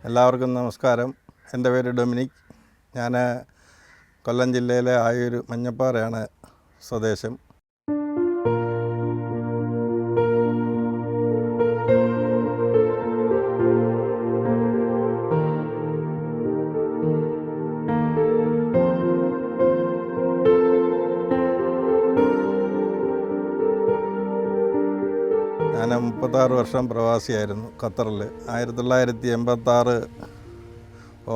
എല്ലാവർക്കും നമസ്കാരം. എൻ്റെ പേര് ഡൊമിനിക്. ഞാൻ കൊല്ലം ജില്ലയിലെ ആയൂർ മഞ്ഞപ്പാറയാണ് സ്വദേശം. ഞാൻ 36 വർഷം പ്രവാസിയായിരുന്നു ഖത്തറിൽ. 1986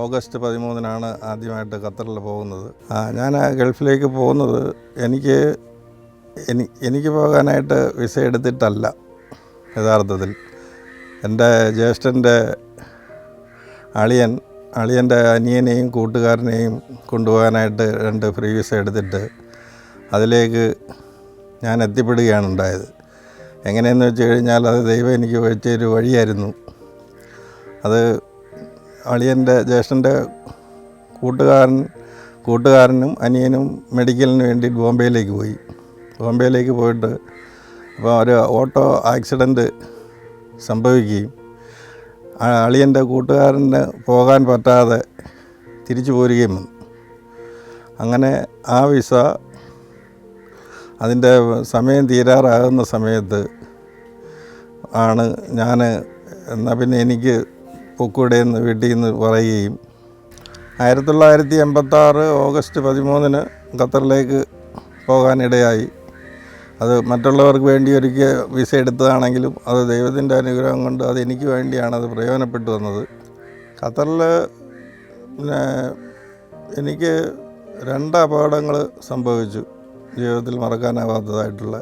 ഓഗസ്റ്റ് 13-നാണ് ആദ്യമായിട്ട് ഖത്തറിൽ പോകുന്നത്. ഞാൻ ഗൾഫിലേക്ക് പോകുന്നത് എനിക്ക് പോകാനായിട്ട് വിസ എടുത്തിട്ടല്ല. യഥാർത്ഥത്തിൽ എൻ്റെ ജ്യേഷ്ഠൻ്റെ അളിയൻ്റെ അനിയനെയും കൂട്ടുകാരനെയും കൊണ്ടുപോകാനായിട്ട് 2 ഫ്രീ വിസ എടുത്തിട്ട് അതിലേക്ക് ഞാൻ എത്തിപ്പെടുകയാണ് ഉണ്ടായത്. എങ്ങനെയെന്ന് വെച്ച് കഴിഞ്ഞാൽ അത് ദൈവം എനിക്ക് വെച്ചൊരു വഴിയായിരുന്നു. അത് ജ്യേഷ്ഠൻ്റെ കൂട്ടുകാരനും അനിയനും മെഡിക്കലിന് വേണ്ടി ബോംബെയിലേക്ക് പോയിട്ട് അപ്പോൾ ഒരു ഓട്ടോ ആക്സിഡൻറ്റ് സംഭവിക്കുകയും അളിയൻ്റെ കൂട്ടുകാരന് പോകാൻ പറ്റാതെ തിരിച്ചു പോരുകയും വന്നു. അങ്ങനെ ആ വിസ അതിൻ്റെ സമയം തീരാറാകുന്ന സമയത്ത് ആണ് ഞാൻ എന്നാൽ പിന്നെ എനിക്ക് പൊക്കൂടെയെന്ന് വീട്ടിൽ നിന്ന് പറയുകയും 1986 ഓഗസ്റ്റ് 13-ന് ഖത്തറിലേക്ക് പോകാനിടയായി. അത് മറ്റുള്ളവർക്ക് വേണ്ടി ഒരിക്കൽ വിസ എടുത്തതാണെങ്കിലും അത് ദൈവത്തിൻ്റെ അനുഗ്രഹം കൊണ്ട് അത് എനിക്ക് വേണ്ടിയാണ് അത് പ്രയോജനപ്പെട്ടു വന്നത്. ഖത്തറിൽ പിന്നെ എനിക്ക് 2 അപകടങ്ങൾ സംഭവിച്ചു, ജീവിതത്തിൽ മറക്കാനാവാത്തതായിട്ടുള്ള.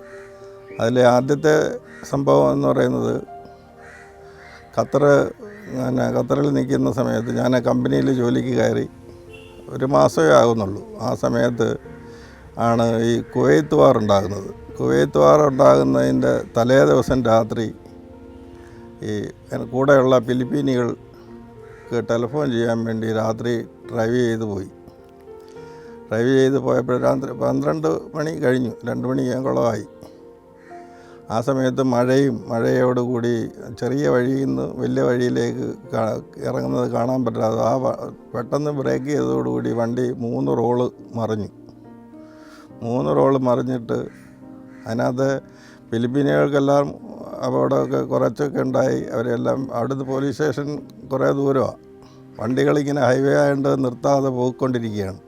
അതിലെ ആദ്യത്തെ സംഭവം എന്ന് പറയുന്നത് ഖത്തറിൽ നിൽക്കുന്ന സമയത്ത് ഞാൻ കമ്പനിയിൽ ജോലിക്ക് കയറി 1 മാസമേ ആകുന്നുള്ളൂ. ആ സമയത്ത് ആണ് ഈ കുവൈത്ത് വാർ ഉണ്ടാകുന്നത്. കുവൈത്ത് വാർ ഉണ്ടാകുന്നതിൻ്റെ തലേ ദിവസം രാത്രി ഈ കൂടെയുള്ള ഫിലിപ്പീനികൾക്ക് ടെലിഫോൺ ചെയ്യാൻ വേണ്ടി രാത്രി ഡ്രൈവ് ചെയ്ത് പോയപ്പോൾ രാത്രി 12 മണി കഴിഞ്ഞു, 2 മണി കുളമായി. ആ സമയത്ത് മഴയോടുകൂടി ചെറിയ വഴിയിൽ നിന്ന് വലിയ വഴിയിലേക്ക് ഇറങ്ങുന്നത് കാണാൻ പറ്റാതെ പെട്ടെന്ന് ബ്രേക്ക് ചെയ്തതോടുകൂടി വണ്ടി 3 റോള് മറിഞ്ഞു. 3 റോള് മറിഞ്ഞിട്ട് അതിനകത്ത് ഫിലിപ്പീനുകൾക്കെല്ലാം അപകടമൊക്കെ കുറച്ചൊക്കെ ഉണ്ടായി. അവരെല്ലാം അവിടുന്ന് പോലീസ് സ്റ്റേഷൻ കുറേ ദൂരമാണ്. വണ്ടികളിങ്ങനെ ഹൈവേ ആയതുകൊണ്ട് നിർത്താതെ പോയിക്കൊണ്ടിരിക്കുകയാണ്.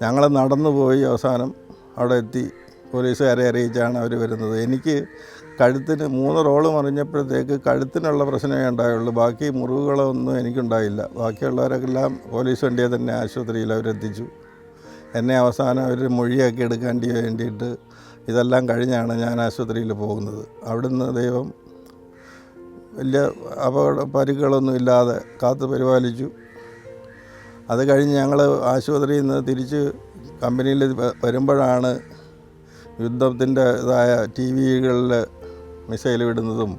ഞങ്ങൾ നടന്നു പോയി അവസാനം അവിടെ എത്തി. പോലീസുകാരെ അറിയിച്ചാണ് അവർ വരുന്നത്. എനിക്ക് കഴുത്തിന് 3 റോള് മറിഞ്ഞപ്പോഴത്തേക്ക് കഴുത്തിനുള്ള പ്രശ്നമേ ഉണ്ടായുള്ളൂ. ബാക്കി മുറിവുകളൊന്നും എനിക്കുണ്ടായില്ല. ബാക്കിയുള്ളവരെല്ലാം പോലീസ് വണ്ടിയെ തന്നെ ആശുപത്രിയിൽ അവരെത്തിച്ചു. എന്നെ അവസാനം അവർ മൊഴിയൊക്കെ എടുക്കാൻ വേണ്ടിയിട്ട് ഇതെല്ലാം കഴിഞ്ഞാണ് ഞാൻ ആശുപത്രിയിൽ പോകുന്നത്. അവിടുന്ന് ദൈവം വലിയ പരിക്കുകളൊന്നും ഇല്ലാതെ കാത്തു പരിപാലിച്ചു. അത് കഴിഞ്ഞ് ഞങ്ങൾ ആശുപത്രിയിൽ നിന്ന് തിരിച്ച് കമ്പനിയിൽ വരുമ്പോഴാണ് യുദ്ധത്തിൻ്റെതായ ടി വികളിൽ മിസൈൽ വിടുന്നതും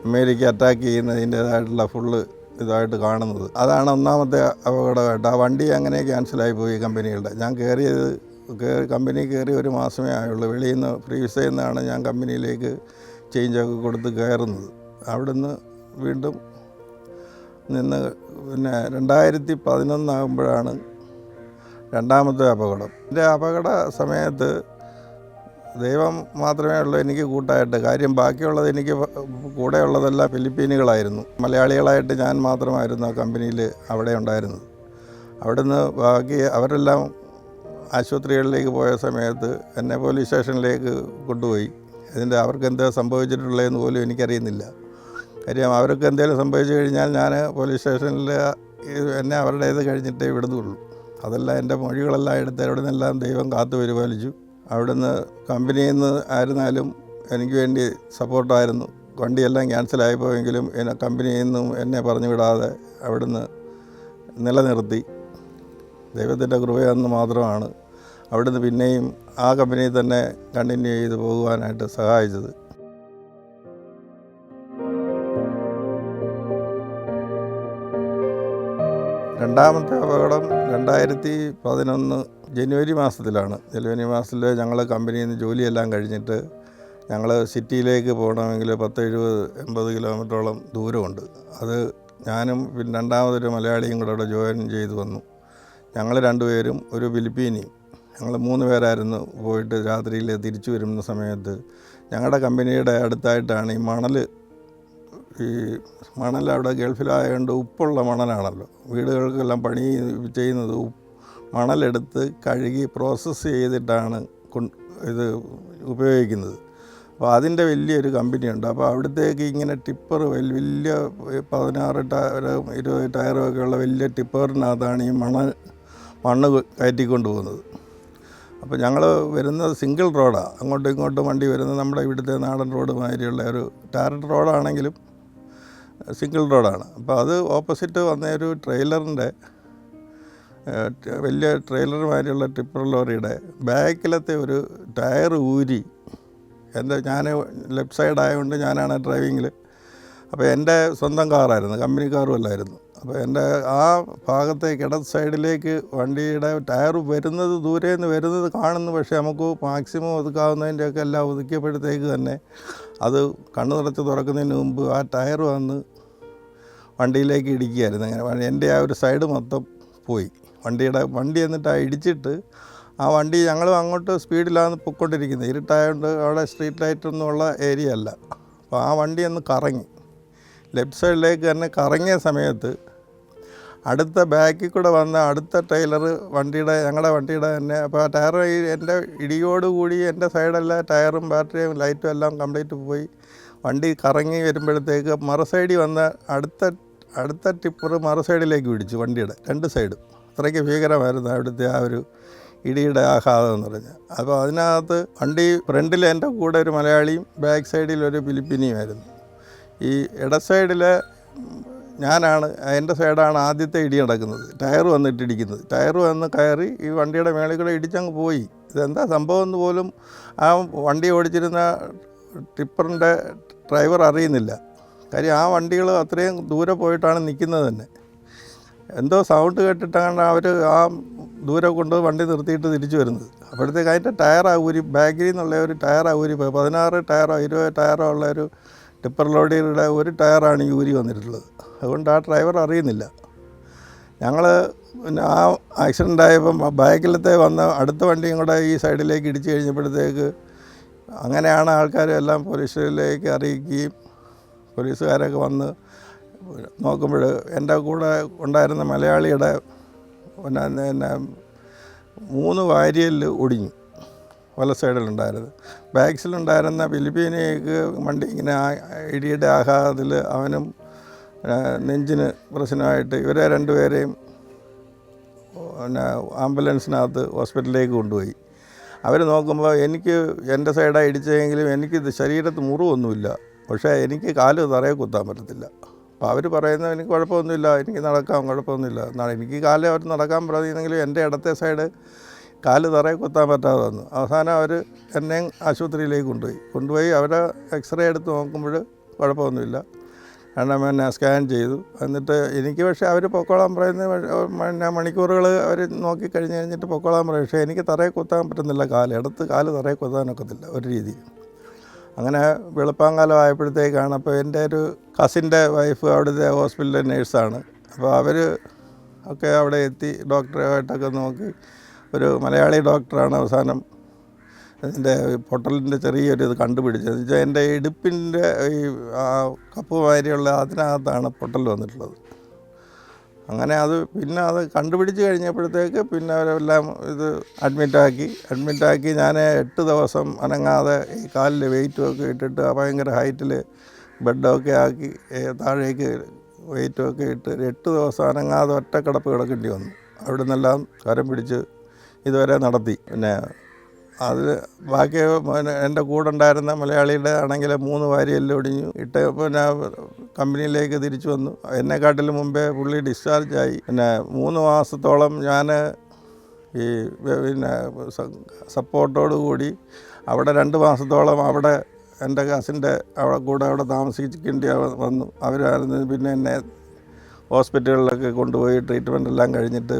അമേരിക്ക അറ്റാക്ക് ചെയ്യുന്നതിൻ്റേതായിട്ടുള്ള ഫുള്ള് ഇതായിട്ട് കാണുന്നത്. അതാണ് ഒന്നാമത്തെ അപകടമായിട്ട്. ആ വണ്ടി അങ്ങനെ ക്യാൻസലായി പോയി കമ്പനികളുടെ. ഞാൻ കമ്പനി കയറി 1 മാസമേ ആയുള്ളൂ. വെളിയിൽ നിന്ന് ഫ്രീ വിസയിൽ നിന്നാണ് ഞാൻ കമ്പനിയിലേക്ക് ചേഞ്ചൊക്കെ കൊടുത്ത് കയറുന്നത്. അവിടുന്ന് വീണ്ടും നിന്ന് പിന്നെ 2011 ആകുമ്പോഴാണ് 2ാമത്തെ അപകടം. എൻ്റെ അപകട സമയത്ത് ദൈവം മാത്രമേ ഉള്ളൂ എനിക്ക് കൂട്ടായിട്ട്. കാര്യം ബാക്കിയുള്ളത് എനിക്ക് കൂടെയുള്ളതെല്ലാം ഫിലിപ്പീനുകളായിരുന്നു. മലയാളികളായിട്ട് ഞാൻ മാത്രമായിരുന്നു ആ കമ്പനിയിൽ അവിടെ ഉണ്ടായിരുന്നത്. അവിടുന്ന് ബാക്കി അവരെല്ലാം ആശുപത്രികളിലേക്ക് പോയ സമയത്ത് എന്നെ പോലീസ് സ്റ്റേഷനിലേക്ക് കൊണ്ടുപോയി. അവർക്ക് എന്താ സംഭവിച്ചിട്ടുള്ളതെന്ന് പോലും എനിക്കറിയുന്നില്ല. കാര്യം അവർക്ക് എന്തെങ്കിലും സംഭവിച്ചു കഴിഞ്ഞാൽ ഞാൻ പോലീസ് സ്റ്റേഷനിൽ എന്നെ അവരുടേത് കഴിഞ്ഞിട്ടേ വിടുന്നുള്ളൂ. അതെല്ലാം എൻ്റെ മൊഴികളെല്ലാം എടുത്ത് അവിടെ നിന്നെല്ലാം ദൈവം കാത്തു പരിപാലിച്ചു. അവിടുന്ന് കമ്പനിയിൽ നിന്ന് ആയിരുന്നാലും എനിക്ക് വേണ്ടി സപ്പോർട്ടായിരുന്നു. വണ്ടിയെല്ലാം ക്യാൻസലായി പോയെങ്കിലും കമ്പനിയിൽ നിന്നും എന്നെ പറഞ്ഞു വിടാതെ അവിടുന്ന് നിലനിർത്തി. ദൈവത്തിൻ്റെ കൃപയെന്ന് മാത്രമാണ് അവിടുന്ന് പിന്നെയും ആ കമ്പനിയിൽ തന്നെ കണ്ടിന്യൂ ചെയ്ത് പോകുവാനായിട്ട് സഹായിച്ചത്. 2ാമത്തെ അപകടം 2011 ജനുവരി മാസത്തിലാണ്. ജനുവരി മാസത്തിൽ ഞങ്ങൾ കമ്പനിയിൽ നിന്ന് ജോലിയെല്ലാം കഴിഞ്ഞിട്ട് ഞങ്ങൾ സിറ്റിയിലേക്ക് പോകണമെങ്കിൽ 10-70-80 കിലോമീറ്ററോളം ദൂരമുണ്ട്. അത് ഞാനും പിന്നെ രണ്ടാമതൊരു മലയാളിയും കൂടെ അവിടെ ജോയിൻ ചെയ്തു വന്നു. ഞങ്ങൾ രണ്ടുപേരും ഒരു ഫിലിപ്പീനിയും, ഞങ്ങൾ 3 പേരായിരുന്നു പോയിട്ട് രാത്രിയിൽ തിരിച്ചു വരുന്ന സമയത്ത് ഞങ്ങളുടെ കമ്പനിയുടെ അടുത്തായിട്ടാണ് ഈ മണൽ അവിടെ ഗൾഫിലായതുകൊണ്ട് ഉപ്പുള്ള മണലാണല്ലോ, വീടുകൾക്കെല്ലാം പണി ചെയ്യുന്നത് മണലെടുത്ത് കഴുകി പ്രോസസ്സ് ചെയ്തിട്ടാണ് ഇത് ഉപയോഗിക്കുന്നത്. അപ്പോൾ അതിൻ്റെ വലിയൊരു കമ്പനിയുണ്ട്. അപ്പോൾ അവിടത്തേക്ക് ഇങ്ങനെ ടിപ്പർ വലിയ 16 ടയറും 20 ടയറും ഒക്കെ ഉള്ള വലിയ ടിപ്പറിനകത്താണ് ഈ മണ്ണ് കയറ്റിക്കൊണ്ട് പോകുന്നത്. അപ്പോൾ ഞങ്ങൾ വരുന്നത് സിംഗിൾ റോഡാണ്, അങ്ങോട്ടും ഇങ്ങോട്ടും വണ്ടി വരുന്നത് നമ്മുടെ ഇവിടുത്തെ നാടൻ റോഡ് മാതിരിയുള്ള ഒരു ടാറിട്ട് റോഡാണെങ്കിലും സിംഗിൾ റോഡാണ്. അപ്പോൾ അത് ഓപ്പോസിറ്റ് വന്ന ഒരു ട്രെയിലറിൻ്റെ വലിയ ട്രെയിലർ മാതിരിയുള്ള ടിപ്പർ ലോറിയുടെ ബാക്കിലത്തെ ഒരു ടയർ ഊരി, ഞാൻ ലെഫ്റ്റ് സൈഡ് ആയതുകൊണ്ട് ഞാനാണ് ഡ്രൈവിങ്ങിൽ. അപ്പോൾ എൻ്റെ സ്വന്തം കാറായിരുന്നു, കമ്പനി കാറും അല്ലായിരുന്നു. അപ്പോൾ എൻ്റെ ആ ഭാഗത്തേക്ക് ഇടത് സൈഡിലേക്ക് വണ്ടിയുടെ ടയർ വരുന്നത് ദൂരെ നിന്ന് വരുന്നത് കാണുന്നു. പക്ഷേ നമുക്ക് മാക്സിമം ഒതുക്കാവുന്നതിൻ്റെയൊക്കെ എല്ലാം ഒതുക്കിയപ്പോഴത്തേക്ക് തന്നെ അത് കണ്ണു നിറച്ച് തുറക്കുന്നതിന് മുമ്പ് ആ ടയർ വന്ന് വണ്ടിയിലേക്ക് ഇടിക്കുകയായിരുന്നു. അങ്ങനെ എൻ്റെ ആ ഒരു സൈഡ് മൊത്തം പോയി. വണ്ടി എന്നിട്ട് ആ ഇടിച്ചിട്ട് ആ വണ്ടി ഞങ്ങളും അങ്ങോട്ട് സ്പീഡിലാണ് പൊയ്ക്കൊണ്ടിരിക്കുന്നത്. ഇരുട്ടായതുകൊണ്ട് അവിടെ സ്ട്രീറ്റ് ലൈറ്റൊന്നും ഉള്ള ഏരിയ അല്ല. അപ്പോൾ ആ വണ്ടി ഒന്ന് കറങ്ങി ലെഫ്റ്റ് സൈഡിലേക്ക് തന്നെ കറങ്ങിയ സമയത്ത് അടുത്ത ബാക്കിൽ കൂടെ വന്ന അടുത്ത ട്രെയിലർ ഞങ്ങളുടെ വണ്ടിയുടെ തന്നെ. അപ്പോൾ ആ ടയർ എൻ്റെ ഇടിയോടുകൂടി എൻ്റെ സൈഡെല്ലാം ടയറും ബാറ്ററിയും ലൈറ്റും എല്ലാം കംപ്ലീറ്റ് പോയി. വണ്ടി കറങ്ങി വരുമ്പോഴത്തേക്ക് മറുസൈഡിൽ വന്ന അടുത്ത ടിപ്പർ മറുസൈഡിലേക്ക് പിടിച്ചു വണ്ടിയുടെ 2 സൈഡും. അത്രയ്ക്ക് ഭീകരമായിരുന്നു അവിടുത്തെ ആ ഒരു ഇടിയുടെ ആഘാതം എന്ന് പറഞ്ഞാൽ. അപ്പോൾ അതിനകത്ത് വണ്ടി ഫ്രണ്ടിൽ എൻ്റെ കൂടെ ഒരു മലയാളിയും ബാക്ക് സൈഡിൽ ഒരു ഫിലിപ്പീനിയുമായിരുന്നു. ഈ ഇട സൈഡിൽ എൻ്റെ സൈഡാണ് ആദ്യത്തെ ഇടി നടക്കുന്നത്. ടയർ വന്നിട്ടിടിക്കുന്നത്, ടയർ വന്ന് കയറി ഈ വണ്ടിയുടെ മേളിൽ കൂടെ ഇടിച്ചങ്ങ് പോയി. ഇതെന്താ സംഭവം എന്ന് പോലും ആ വണ്ടി ഓടിച്ചിരുന്ന ടിപ്പറിൻ്റെ ഡ്രൈവർ അറിയുന്നില്ല. കാര്യം ആ വണ്ടികൾ അത്രയും ദൂരെ പോയിട്ടാണ് നിൽക്കുന്നത് തന്നെ. എന്തോ സൗണ്ട് കേട്ടിട്ടാണ് അവർ ആ ദൂരെ കൊണ്ട് വണ്ടി നിർത്തിയിട്ട് തിരിച്ചു വരുന്നത്. അപ്പോഴത്തേക്ക് അതിൻ്റെ ടയറാ ഊരി, ബാക്കിൽ നിന്നുള്ള ഒരു ടയറാ ഊരി പോയി. 16 ടയറോ 20 ടയറോ ഉള്ള ഒരു ടിപ്പർ ലോറിയുടെ ഒരു ടയറാണ് ഈ ഊരി വന്നിട്ടുള്ളത്. അതുകൊണ്ട് ആ ഡ്രൈവർ അറിയുന്നില്ല. ഞങ്ങൾ പിന്നെ ആ ആക്സിഡൻ്റ് ആയപ്പം ബാക്കിലത്തെ വന്ന അടുത്ത വണ്ടിയും കൂടെ ഈ സൈഡിലേക്ക് ഇടിച്ചു കഴിഞ്ഞപ്പോഴത്തേക്ക് അങ്ങനെയാണ് ആൾക്കാർ എല്ലാം പോലീസിലേക്ക് അറിയിക്കുകയും പോലീസുകാരൊക്കെ വന്ന് നോക്കുമ്പോൾ എൻ്റെ കൂടെ ഉണ്ടായിരുന്ന മലയാളിയുടെ പിന്നെ 3 വാരിയൽ ഒടിഞ്ഞു വല സൈഡിലുണ്ടായിരുന്നു. ബാക്സിലുണ്ടായിരുന്ന ഫിലിപ്പീനിയക്ക് വണ്ടി ഇങ്ങനെ ഇടിയുടെ ആഘാതത്തിൽ അവനും നെഞ്ചിന് പ്രശ്നമായിട്ട് ഇവരെ 2 പേരെയും പിന്നെ ആംബുലൻസിനകത്ത് ഹോസ്പിറ്റലിലേക്ക് കൊണ്ടുപോയി. അവർ നോക്കുമ്പോൾ എൻ്റെ സൈഡാണ് ഇടിച്ചതെങ്കിലും എനിക്ക് ശരീരത്ത് മുറിവൊന്നുമില്ല, പക്ഷേ എനിക്ക് കാല് തറയെ കുത്താൻ പറ്റത്തില്ല. അപ്പോൾ അവർ പറയുന്നത് എനിക്ക് കുഴപ്പമൊന്നുമില്ല, എനിക്ക് നടക്കാം, കുഴപ്പമൊന്നുമില്ല. എനിക്ക് കാല് അവർ നടക്കാൻ പറയുന്നെങ്കിലും എൻ്റെ ഇടത്തെ സൈഡ് കാല് തറയെ കുത്താൻ പറ്റാതെ വന്നു. അവസാനം അവർ എന്നെയും ആശുപത്രിയിലേക്ക് കൊണ്ടുപോയി അവരെ എക്സ്റേ എടുത്ത് നോക്കുമ്പോൾ കുഴപ്പമൊന്നുമില്ല. എന്നെ സ്കാൻ ചെയ്തു. എന്നിട്ട് എനിക്ക് പക്ഷേ അവർ പൊക്കോളാൻ പറയുന്ന മണിക്കൂറുകൾ അവർ കഴിഞ്ഞിട്ട് പൊക്കോളാൻ പറയും. പക്ഷേ എനിക്ക് തറയെ കുത്താൻ പറ്റുന്നില്ല, കാല് തറയെ കുത്താനൊക്കത്തില്ല ഒരു രീതിയിൽ. അങ്ങനെ വെളുപ്പാങ്കാലം ആയപ്പോഴത്തേക്കാണ്, അപ്പോൾ എൻ്റെ ഒരു കസിൻ്റെ വൈഫ് അവിടുത്തെ ഹോസ്പിറ്റലിലെ നേഴ്സാണ്. അപ്പോൾ അവർ ഒക്കെ അവിടെ എത്തി ഡോക്ടറായിട്ടൊക്കെ നോക്കി. ഒരു മലയാളി ഡോക്ടറാണ് അവസാനം ഇതിൻ്റെ പൊട്ടലിൻ്റെ ചെറിയൊരു ഇത് കണ്ടുപിടിച്ചത്. എന്ന് വെച്ചാൽ എൻ്റെ ഇടുപ്പിൻ്റെ ഈ കപ്പ് മാതിരിയുള്ള അതിനകത്താണ് പൊട്ടൽ വന്നിട്ടുള്ളത്. അങ്ങനെ പിന്നെ അത് കണ്ടുപിടിച്ച് കഴിഞ്ഞപ്പോഴത്തേക്ക് പിന്നെ അവരെല്ലാം ഇത് അഡ്മിറ്റാക്കി ഞാൻ 8 ദിവസം അനങ്ങാതെ ഈ കാലിൽ വെയിറ്റുമൊക്കെ ഇട്ടിട്ട് ഭയങ്കര ഹൈറ്റിൽ ബെഡൊക്കെ ആക്കി താഴേക്ക് വെയിറ്റുമൊക്കെ ഇട്ട് 8 ദിവസം അനങ്ങാതെ ഒറ്റക്കിടപ്പ് കിടക്കേണ്ടി വന്നു. അവിടെ നിന്നെല്ലാം കരം പിടിച്ച് ഇതുവരെ നടത്തി. പിന്നെ ബാക്കി എൻ്റെ കൂടെ ഉണ്ടായിരുന്ന മലയാളിയുടെ ആണെങ്കിൽ 3 വാരിയെല്ലാം ഒടിഞ്ഞു ഇട്ട് പിന്നെ കമ്പനിയിലേക്ക് തിരിച്ചു വന്നു. എന്നെക്കാട്ടിലും മുമ്പേ പുള്ളി ഡിസ്ചാർജായി. പിന്നെ 3 മാസത്തോളം ഞാൻ ഈ പിന്നെ സപ്പോർട്ടോടു കൂടി അവിടെ 2 മാസത്തോളം അവിടെ എൻ്റെ കസിൻ്റെ അവിടെ താമസിക്കേണ്ടി വന്നു. അവരായിരുന്നു പിന്നെ എന്നെ ഹോസ്പിറ്റലുകളിലൊക്കെ കൊണ്ടുപോയി ട്രീറ്റ്മെൻ്റ് എല്ലാം കഴിഞ്ഞിട്ട്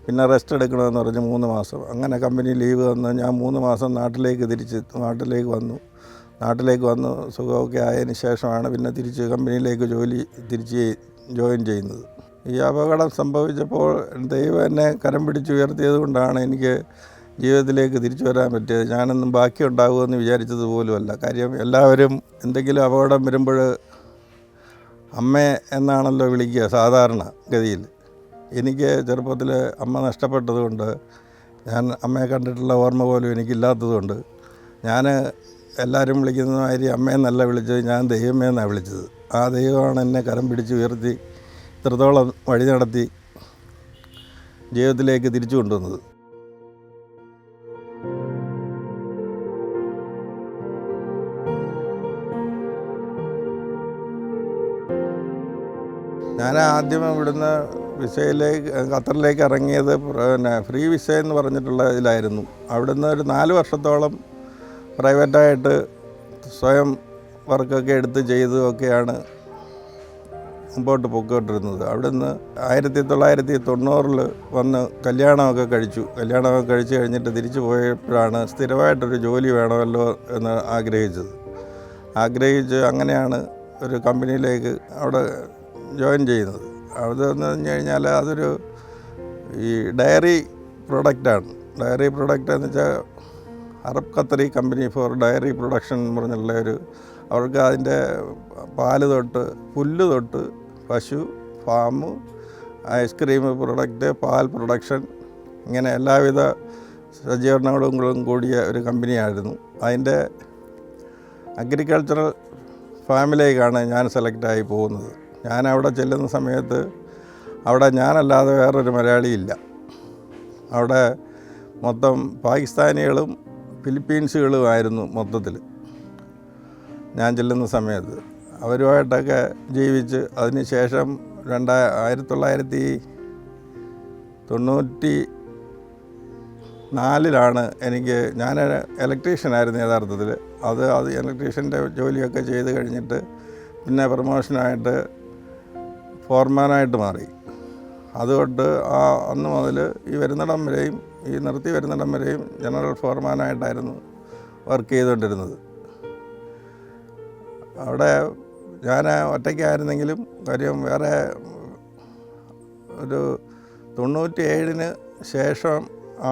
പിന്നെ റെസ്റ്റ് എടുക്കണമെന്ന് പറഞ്ഞ് 3 മാസം. അങ്ങനെ കമ്പനി ലീവ് തന്ന് ഞാൻ 3 മാസം നാട്ടിലേക്ക് വന്നു. സുഖമൊക്കെ ആയതിന് ശേഷമാണ് പിന്നെ തിരിച്ച് കമ്പനിയിലേക്ക് ജോലി തിരിച്ച് ജോയിൻ ചെയ്യുന്നത്. ഈ അപകടം സംഭവിച്ചപ്പോൾ ദൈവം എന്നെ കരം പിടിച്ചുയർത്തിയത് കൊണ്ടാണ് എനിക്ക് ജീവിതത്തിലേക്ക് തിരിച്ചു വരാൻ പറ്റിയത്. ഞാനൊന്നും ബാക്കി ഉണ്ടാകുമെന്ന് വിചാരിച്ചത് പോലുമല്ല. കാര്യം എല്ലാവരും എന്തെങ്കിലും അപകടം വരുമ്പോൾ അമ്മേ എന്നാണല്ലോ വിളിക്കുക സാധാരണ ഗതിയിൽ. എനിക്ക് ചെറുപ്പത്തിൽ അമ്മ നഷ്ടപ്പെട്ടതുകൊണ്ട്, ഞാൻ അമ്മയെ കണ്ടിട്ടുള്ള ഓർമ്മ പോലും എനിക്കില്ലാത്തതുകൊണ്ട്, ഞാൻ എല്ലാവരും വിളിക്കുന്ന മാതിരി അമ്മയെന്നല്ല വിളിച്ചത്, ഞാൻ ദൈവമേ എന്നാണ് വിളിച്ചത്. ആ ദൈവമാണ് എന്നെ കരം പിടിച്ച് ഉയർത്തി ഇത്രത്തോളം വഴി നടത്തി ജീവിതത്തിലേക്ക് തിരിച്ചു കൊണ്ടുവന്നത്. ഞാൻ ആദ്യം ഇവിടുന്ന് ഖത്തറിലേക്ക് ഇറങ്ങിയത് ഫ്രീ വിസ എന്ന് പറഞ്ഞിട്ടുള്ള ഇതിലായിരുന്നു. അവിടുന്ന് ഒരു 4 വർഷത്തോളം പ്രൈവറ്റായിട്ട് സ്വയം വർക്കൊക്കെ എടുത്ത് ചെയ്തുമൊക്കെയാണ് മുമ്പോട്ട് പോയിക്കൊണ്ടിരുന്നത്. അവിടുന്ന് 1990 വന്ന് കല്യാണമൊക്കെ കഴിച്ചു കഴിഞ്ഞിട്ട് തിരിച്ചു പോയപ്പോഴാണ് സ്ഥിരമായിട്ടൊരു ജോലി വേണമല്ലോ എന്ന് ആഗ്രഹിച്ച് അങ്ങനെയാണ് ഒരു കമ്പനിയിലേക്ക് അവിടെ ജോയിൻ ചെയ്യുന്നത്. അതെന്ന് പറഞ്ഞു കഴിഞ്ഞാൽ അതൊരു ഈ ഡയറി പ്രൊഡക്റ്റാണ്. ഡയറി പ്രൊഡക്റ്റ് എന്ന് വെച്ചാൽ Arab Qatari company for dairy production എന്ന് പറഞ്ഞുള്ള അവർക്ക് അതിൻ്റെ പാല് തൊട്ട് പുല്ല് തൊട്ട് പശു ഫാം, ഐസ്ക്രീം പ്രൊഡക്റ്റ്, പാൽ പ്രൊഡക്ഷൻ, ഇങ്ങനെ എല്ലാവിധ സജ്ജീകരണങ്ങളും കൂടിയ ഒരു കമ്പനിയായിരുന്നു. അതിൻ്റെ അഗ്രികൾച്ചറൽ ഫാമിലേക്കാണ് ഞാൻ സെലക്റ്റായി പോകുന്നത്. ഞാൻ അവിടെ ചെല്ലുന്ന സമയത്ത് അവിടെ ഞാനല്ലാതെ വേറൊരു മലയാളിയില്ല. അവിടെ മൊത്തം പാകിസ്ഥാനികളും ഫിലിപ്പീൻസുകളുമായിരുന്നു മൊത്തത്തിൽ ഞാൻ ചെല്ലുന്ന സമയത്ത്. അവരുമായിട്ടൊക്കെ ജീവിച്ച് അതിന് ശേഷം 1994 ഞാൻ ഇലക്ട്രീഷ്യനായിരുന്നു യഥാർത്ഥത്തിൽ. അത് ഇലക്ട്രീഷ്യൻ്റെ ജോലിയൊക്കെ ചെയ്ത് കഴിഞ്ഞിട്ട് പിന്നെ പ്രമോഷനായിട്ട് ഫോർമാനായിട്ട് മാറി. അതുകൊണ്ട് അന്ന് മുതൽ ഈ നിർത്തി വരുന്നിടം വരെയും ജനറൽ ഫോർമാനായിട്ടായിരുന്നു വർക്ക് ചെയ്തുകൊണ്ടിരുന്നത്. അവിടെ ഞാൻ ഒറ്റയ്ക്കായിരുന്നെങ്കിലും കാര്യം വേറെ ഒരു 97 ശേഷം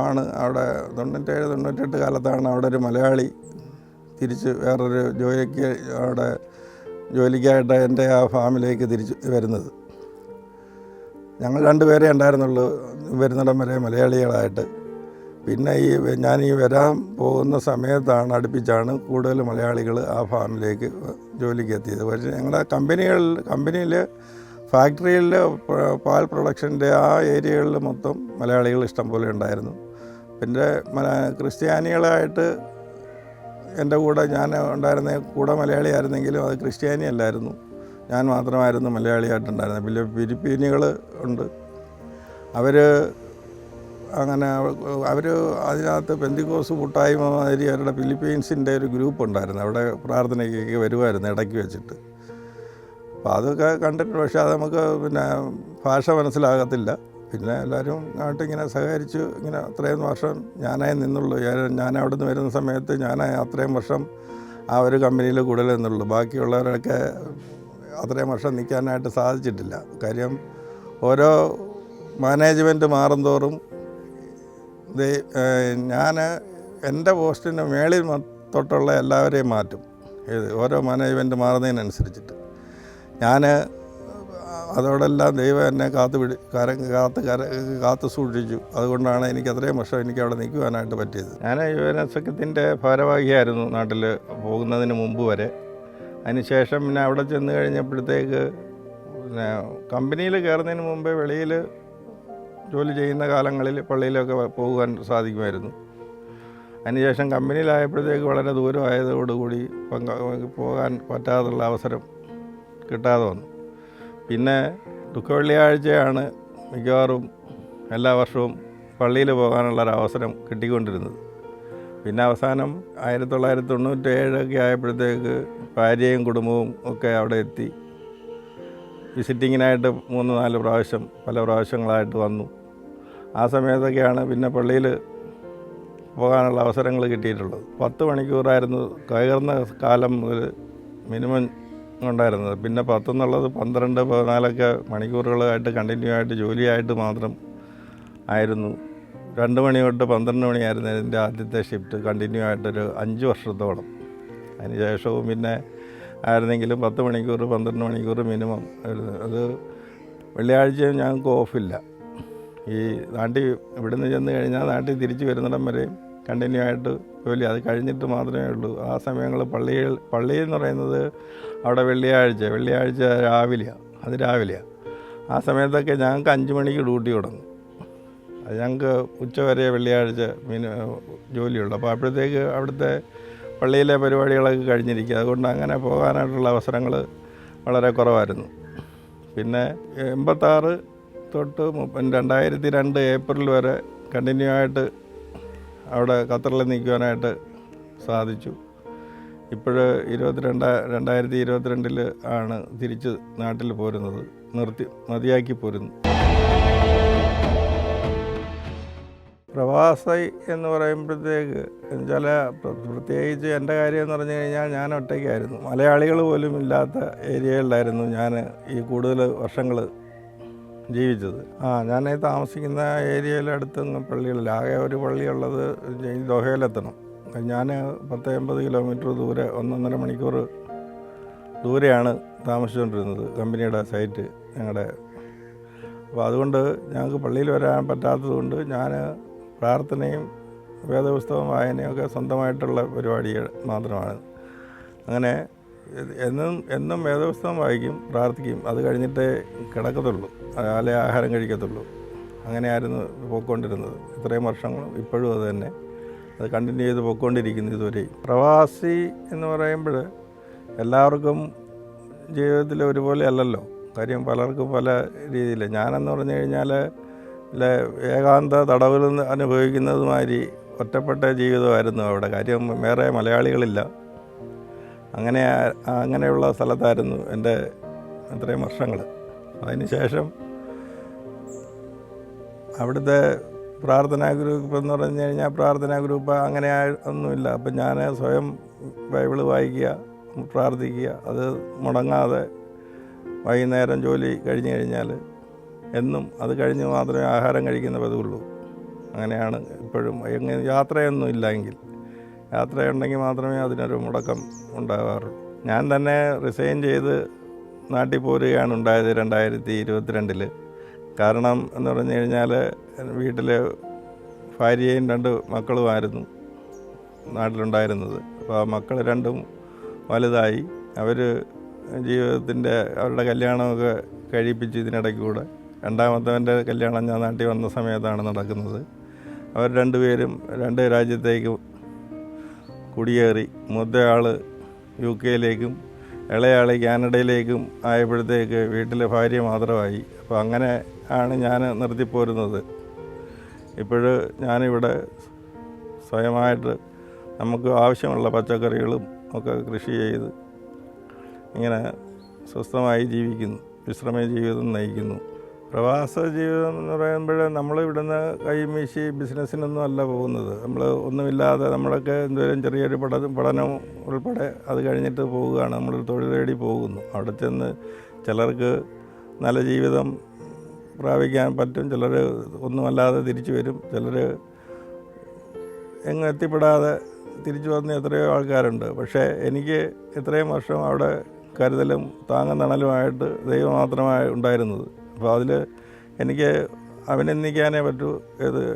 ആണ് അവിടെ 97-98 കാലത്താണ് അവിടെ ഒരു മലയാളി തിരിച്ച് വേറൊരു ജോലിക്കായിട്ട് എൻ്റെ ആ ഫാമിലേക്ക് തിരിച്ച് വരുന്നത്. ഞങ്ങൾ 2 പേരേ ഉണ്ടായിരുന്നുള്ളൂ വരുന്നിടം വരെ മലയാളികളായിട്ട്. പിന്നെ ഞാൻ വരാൻ പോകുന്ന സമയത്താണ് അടുപ്പിച്ചാണ് കൂടുതൽ മലയാളികൾ ആ ഫാമിലേക്ക് ജോലിക്ക് എത്തിയത്. പക്ഷേ ഞങ്ങളുടെ കമ്പനിയിൽ ഫാക്ടറിയിൽ പാൽ പ്രൊഡക്ഷൻ്റെ ആ ഏരിയകളിൽ മൊത്തം മലയാളികൾ ഇഷ്ടം പോലെ ഉണ്ടായിരുന്നു. പിന്നെ ക്രിസ്ത്യാനികളായിട്ട് എൻ്റെ കൂടെ ഞാൻ ഉണ്ടായിരുന്ന കൂടെ മലയാളിയായിരുന്നെങ്കിലും അത് ക്രിസ്ത്യാനി അല്ലായിരുന്നു, ഞാൻ മാത്രമായിരുന്നു മലയാളിയായിട്ടുണ്ടായിരുന്നത്. പിന്നെ ഫിലിപ്പീനുകൾ ഉണ്ട്. അവർ അതിനകത്ത് പെന്തിക്കോസ് കൂട്ടായ്മ മാതിരി അവരുടെ ഫിലിപ്പീൻസിൻ്റെ ഒരു ഗ്രൂപ്പ് ഉണ്ടായിരുന്നു. അവിടെ പ്രാർത്ഥനയ്ക്കൊക്കെ വരുമായിരുന്നു ഇടയ്ക്ക് വെച്ചിട്ട്. അപ്പോൾ അതൊക്കെ കണ്ടിട്ട്, പക്ഷേ അത് നമുക്ക് ഭാഷ മനസ്സിലാകത്തില്ല. പിന്നെ എല്ലാവരും ആയിട്ടിങ്ങനെ സഹകരിച്ച് ഇങ്ങനെ അത്രയും വർഷം ഞാനായി നിന്നുള്ളൂ. ഞാൻ അവിടെ നിന്ന് വരുന്ന സമയത്ത് അത്രയും വർഷം ആ ഒരു കമ്പനിയിൽ കൂടുതൽ നിന്നുള്ളൂ. ബാക്കിയുള്ളവരൊക്കെ അത്രയും വർഷം നിൽക്കാനായിട്ട് സാധിച്ചിട്ടില്ല. കാര്യം ഓരോ മാനേജ്മെൻറ്റ് മാറുന്തോറും ഞാൻ എൻ്റെ പോസ്റ്റിന് മേളിൽ തൊട്ടുള്ള എല്ലാവരെയും മാറ്റും. ഓരോ മാനേജ്മെൻറ്റ് മാറുന്നതിനനുസരിച്ചിട്ട് അതോടെല്ലാം ദൈവം എന്നെ കാത്തു സൂക്ഷിച്ചു. അതുകൊണ്ടാണ് എനിക്ക് അത്രയും വർഷം അവിടെ നിൽക്കുവാനായിട്ട് പറ്റിയത്. ഞാൻ യുവനസഖ്യത്തിൻ്റെ ഭാരവാഹിയായിരുന്നു നാട്ടിൽ പോകുന്നതിന് മുമ്പ് വരെ. അതിനുശേഷം പിന്നെ അവിടെ ചെന്ന് കഴിഞ്ഞപ്പോഴത്തേക്ക് കമ്പനിയിൽ കയറുന്നതിന് മുമ്പേ വെളിയിൽ ജോലി ചെയ്യുന്ന കാലങ്ങളിൽ പള്ളിയിലൊക്കെ പോകുവാൻ സാധിക്കുമായിരുന്നു. അതിനുശേഷം കമ്പനിയിലായപ്പോഴത്തേക്ക് വളരെ ദൂരമായതോടുകൂടി പോകാൻ പറ്റാതുള്ള അവസരം കിട്ടാതെ വന്നു. പിന്നെ ദുഃഖവെള്ളിയാഴ്ചയാണ് മിക്കവാറും എല്ലാ വർഷവും പള്ളിയിൽ പോകാനുള്ളൊരവസരം കിട്ടിക്കൊണ്ടിരുന്നത്. പിന്നെ അവസാനം 1997 ആയപ്പോഴത്തേക്ക് ഭാര്യയും കുടുംബവും ഒക്കെ അവിടെ എത്തി. വിസിറ്റിങ്ങിനായിട്ട് 3-4 പ്രാവശ്യം പല പ്രാവശ്യങ്ങളായിട്ട് വന്നു. ആ സമയത്തൊക്കെയാണ് പിന്നെ പള്ളിയിൽ പോകാനുള്ള അവസരങ്ങൾ കിട്ടിയിട്ടുള്ളത്. 10 മണിക്കൂറായിരുന്നു കയറുന്ന കാലം മുതൽ മിനിമം ഉണ്ടായിരുന്നത്. പിന്നെ 10 എന്നുള്ളത് 12, 14 മണിക്കൂറുകളായിട്ട് കണ്ടിന്യൂ ആയിട്ട് ജോലിയായിട്ട് മാത്രം ആയിരുന്നു. 2 മണി തൊട്ട് 12 മണിയായിരുന്നു എൻ്റെ ആദ്യത്തെ ഷിഫ്റ്റ്, കണ്ടിന്യൂ ആയിട്ടൊരു 5 വർഷത്തോളം. അതിന് ശേഷവും പിന്നെ ആയിരുന്നെങ്കിലും 10 മണിക്കൂർ 12 മണിക്കൂർ മിനിമം. അത് വെള്ളിയാഴ്ചയും ഞങ്ങൾക്ക് ഓഫില്ല. ഈ നാട്ടിൽ ഇവിടുന്ന് ചെന്ന് കഴിഞ്ഞാൽ നാട്ടിൽ തിരിച്ച് വരുന്നിടം വരെയും കണ്ടിന്യൂ ആയിട്ട് ജോലി. അത് കഴിഞ്ഞിട്ട് മാത്രമേ ഉള്ളൂ. ആ സമയങ്ങൾ പള്ളി എന്ന് പറയുന്നത് അവിടെ വെള്ളിയാഴ്ച രാവിലെയാണ്. ആ സമയത്തൊക്കെ ഞങ്ങൾക്ക് 5 മണിക്ക് ഡ്യൂട്ടി തുടങ്ങും. അത് ഞങ്ങൾക്ക് ഉച്ചവരെ വെള്ളിയാഴ്ച ജോലിയുള്ളൂ. അപ്പോൾ അപ്പോഴത്തേക്ക് അവിടുത്തെ പള്ളിയിലെ പരിപാടികളൊക്കെ കഴിഞ്ഞിരിക്കുക. അതുകൊണ്ട് അങ്ങനെ പോകാനായിട്ടുള്ള അവസരങ്ങൾ വളരെ കുറവായിരുന്നു. പിന്നെ 86 തൊട്ട് 2002 ഏപ്രിൽ വരെ കണ്ടിന്യൂ ആയിട്ട് അവിടെ ഖത്തറിൽ നിൽക്കുവാനായിട്ട് സാധിച്ചു. ഇപ്പോൾ 2022 ആണ് തിരിച്ച് നാട്ടിൽ പോരുന്നത്. മതിയാക്കി പോരുന്നു. പ്രവാസി എന്ന് പറയുമ്പോഴത്തേക്ക് എന്നുവെച്ചാൽ പ്രത്യേകിച്ച് എൻ്റെ കാര്യം എന്ന് പറഞ്ഞു കഴിഞ്ഞാൽ ഞാൻ ഒറ്റയ്ക്കായിരുന്നു. മലയാളികൾ പോലും ഇല്ലാത്ത ഏരിയകളിലായിരുന്നു ഞാൻ ഈ കൂടുതൽ വർഷങ്ങൾ ജീവിച്ചത്. ഞാൻ താമസിക്കുന്ന ഏരിയയിലടുത്തൊന്നും പള്ളികളില്ല. ആകെ ഒരു പള്ളിയുള്ളത് ദോഹയിലെത്തണം. ഞാൻ 10-50 കിലോമീറ്റർ ദൂരെ 1-1.5 മണിക്കൂർ ദൂരെയാണ് താമസിച്ചുകൊണ്ടിരുന്നത്, കമ്പനിയുടെ സൈറ്റ് ഞങ്ങളുടെ. അപ്പോൾ അതുകൊണ്ട് ഞങ്ങൾക്ക് പള്ളിയിൽ വരാൻ പറ്റാത്തതുകൊണ്ട് ഞാൻ പ്രാർത്ഥനയും വേദപുസ്തകം വായനയൊക്കെ സ്വന്തമായിട്ടുള്ള പരിപാടികൾ മാത്രമാണ്. അങ്ങനെ എന്നും വേദപുസ്തകം വായിക്കും, പ്രാർത്ഥിക്കും. അത് കഴിഞ്ഞിട്ടേ കിടക്കത്തുള്ളൂ, അല്ലെ ആഹാരം കഴിക്കത്തുള്ളൂ. അങ്ങനെയായിരുന്നു പോയിക്കൊണ്ടിരുന്നത് ഇത്രയും വർഷങ്ങളും. ഇപ്പോഴും അത് തന്നെ, അത് കണ്ടിന്യൂ ചെയ്ത് പോയിക്കൊണ്ടിരിക്കുന്നു ഇതുവരെയും. പ്രവാസി എന്ന് പറയുമ്പോൾ എല്ലാവർക്കും ജീവിതത്തിൽ ഒരുപോലെ അല്ലല്ലോ. കാര്യം പലർക്കും പല രീതിയിൽ. ഞാനെന്ന് പറഞ്ഞു കഴിഞ്ഞാൽ ഏകാന്ത തടവിൽ അനുഭവിക്കുന്നതുമാതിരി ഒറ്റപ്പെട്ട ജീവിതമായിരുന്നു അവിടെ. കാര്യം വേറെ മലയാളികളില്ല. അങ്ങനെയുള്ള സ്ഥലത്തായിരുന്നു എൻ്റെ ഇത്രയും വർഷങ്ങൾ. അതിന് ശേഷം അവിടുത്തെ പ്രാർത്ഥനാ ഗ്രൂപ്പ് എന്ന് പറഞ്ഞു കഴിഞ്ഞാൽ പ്രാർത്ഥനാ ഗ്രൂപ്പ് അങ്ങനെ ഒന്നുമില്ല. അപ്പം ഞാൻ സ്വയം ബൈബിള് വായിക്കുക, പ്രാർത്ഥിക്കുക. അത് മുടങ്ങാതെ വൈകുന്നേരം ജോലി കഴിഞ്ഞ് കഴിഞ്ഞാൽ എന്നും അത് കഴിഞ്ഞ് മാത്രമേ ആഹാരം കഴിക്കുന്ന പതിവുള്ളൂ. അങ്ങനെയാണ് ഇപ്പോഴും. യാത്രയൊന്നും ഇല്ലെങ്കിൽ, യാത്രയുണ്ടെങ്കിൽ മാത്രമേ അതിനൊരു മുടക്കം ഉണ്ടാകാറുള്ളൂ. ഞാൻ തന്നെ റിസൈൻ ചെയ്ത് നാട്ടിൽ പോരുകയാണ് ഉണ്ടായത് 2022. കാരണം എന്ന് പറഞ്ഞു കഴിഞ്ഞാൽ വീട്ടിൽ ഭാര്യയും 2 മക്കളുമായിരുന്നു നാട്ടിലുണ്ടായിരുന്നത്. അപ്പോൾ ആ മക്കൾ 2ഉം വലുതായി. അവർ ജീവിതത്തിൻ്റെ അവരുടെ കല്യാണമൊക്കെ കഴിപ്പിച്ച് ഇതിനിടയ്ക്ക് കൂടെ. രണ്ടാമത്തവൻ്റെ കല്യാണം ഞാൻ നാട്ടിൽ വന്ന സമയത്താണ് നടക്കുന്നത്. അവർ 2 പേരും 2 രാജ്യത്തേക്ക് കുടിയേറി. മൂത്തയാൾ UK-യിലേക്കും ഇളയാൾ കാനഡയിലേക്കും ആയപ്പോഴത്തേക്ക് വീട്ടിൽ ഭാര്യ മാത്രമായി. അപ്പോൾ അങ്ങനെ ആണ് ഞാൻ നിർത്തിപ്പോരുന്നത്. ഇപ്പോൾ ഞാനിവിടെ സ്വയമായിട്ട് നമുക്ക് ആവശ്യമുള്ള പച്ചക്കറികളും ഒക്കെ കൃഷി ചെയ്ത് ഇങ്ങനെ സ്വസ്ഥമായി ജീവിക്കുന്നു, വിശ്രമ ജീവിതം നയിക്കുന്നു. പ്രവാസ ജീവിതം എന്ന് പറയുമ്പോൾ നമ്മൾ ഇവിടുന്ന് കൈമീശി ബിസിനസ്സിനൊന്നും അല്ല പോകുന്നത്. നമ്മൾ ഒന്നുമില്ലാതെ നമ്മളൊക്കെ എന്തെങ്കിലും ചെറിയൊരു പഠനം ഉൾപ്പെടെ അത് കഴിഞ്ഞിട്ട് പോവുകയാണ്. നമ്മൾ തൊഴിൽ തേടി പോകുന്നു. അവിടെ ചെന്ന് ചിലർക്ക് നല്ല ജീവിതം പ്രാപിക്കാൻ പറ്റും, ചിലർ ഒന്നുമല്ലാതെ തിരിച്ചു വരും, ചിലർ എങ്ങും എത്തിപ്പെടാതെ തിരിച്ചു വന്ന എത്രയോ ആൾക്കാരുണ്ട്. പക്ഷേ എനിക്ക് ഇത്രയും വർഷം അവിടെ കരുതലും താങ്ങും തണലുമായിട്ട് ദൈവം മാത്രമായി ഉണ്ടായിരുന്നത്. അപ്പോൾ അതിൽ എനിക്ക് അഭിനന്ദിക്കാനേ പറ്റൂ.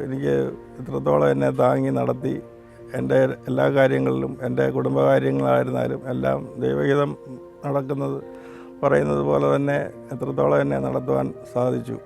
എനിക്ക് ഇത്രത്തോളം എന്നെ താങ്ങി നടത്തി എൻ്റെ എല്ലാ കാര്യങ്ങളിലും, എൻ്റെ കുടുംബകാര്യങ്ങളായിരുന്നാലും എല്ലാം ദൈവഹിതം നടക്കുന്നത് പറയുന്നത് പോലെ തന്നെ എത്രത്തോളം എന്നെ നടത്തുവാൻ സാധിച്ചു.